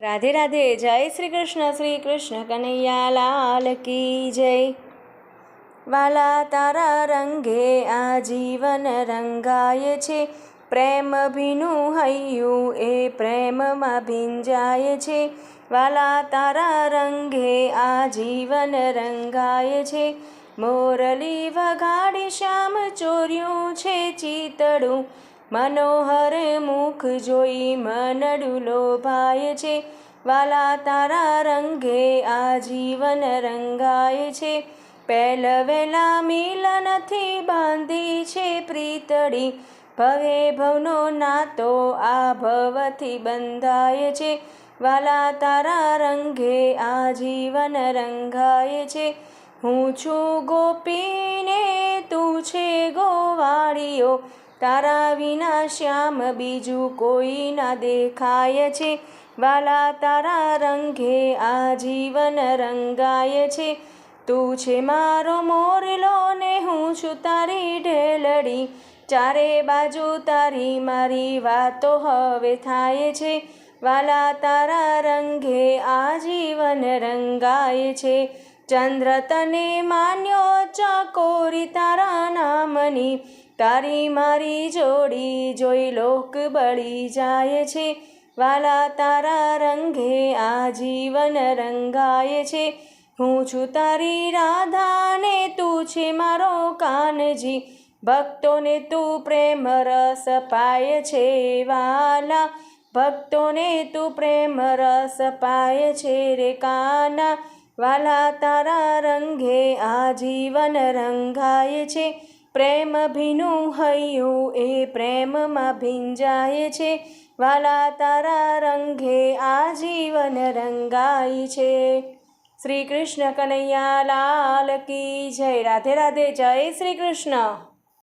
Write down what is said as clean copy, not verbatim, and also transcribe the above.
રાધે રાધે. જય શ્રી કૃષ્ણ કનૈયા લાલ કી જય. વાલા તારા રંગે આ જીવન રંગાય છે, પ્રેમ ભીનું હૈયું એ પ્રેમમાં ભીંજાય છે. વાલા તારા રંગે આ જીવન રંગાય છે, મોરલી વગાડી શ્યામ ચોર્યું છે ચિતડું, મનોહર મુખ જોઈ મનડું લોભાય છે. વાલા તારા રંગે આ જીવન રંગાય છે, પહેલવેલા મિલનથી બાંધી છે પ્રીતડી, ભવે ભવનો નાતો આ ભવથી બંધાય છે. વાલા તારા રંગે આ જીવન રંગાય છે, હું છું ગોપીને તું છે ગોવાળીઓ, તારા વિના શ્યામ બીજું કોઈ ના દેખાય છે. વાલા તારા રંગે આ જીવન રંગાય છે, તું છે મારો મોરલો ને હું છું તારી ઢેલડી, ચારે બાજુ તારી મારી વાતો હવે થાય છે. વાલા તારા રંગે આ જીવન રંગાય છે, ચંદ્ર તને માન્યો ચકોરી તારા નામની, તારી મારી જોડી જોઈ લોક બળી જાય છે. વાલા તારા રંગે આ જીવન રંગાય છે, હું છું તારી રાધા ને તું છે મારો કાનજી, ભક્તોને તું પ્રેમ રસ પાય છે. વાલા ભક્તોને તું પ્રેમ રસ પાય છે રે કાના. વાલા તારા રંગે આ જીવન રંગાય છે, પ્રેમ ભીનું હૈયું એ પ્રેમમાં ભીંજાય છે. વાલા તારા રંગે આ જીવન રંગાય છે. શ્રી કૃષ્ણ કનૈયા લાલ કી જય. રાધે રાધે. જય શ્રી કૃષ્ણ.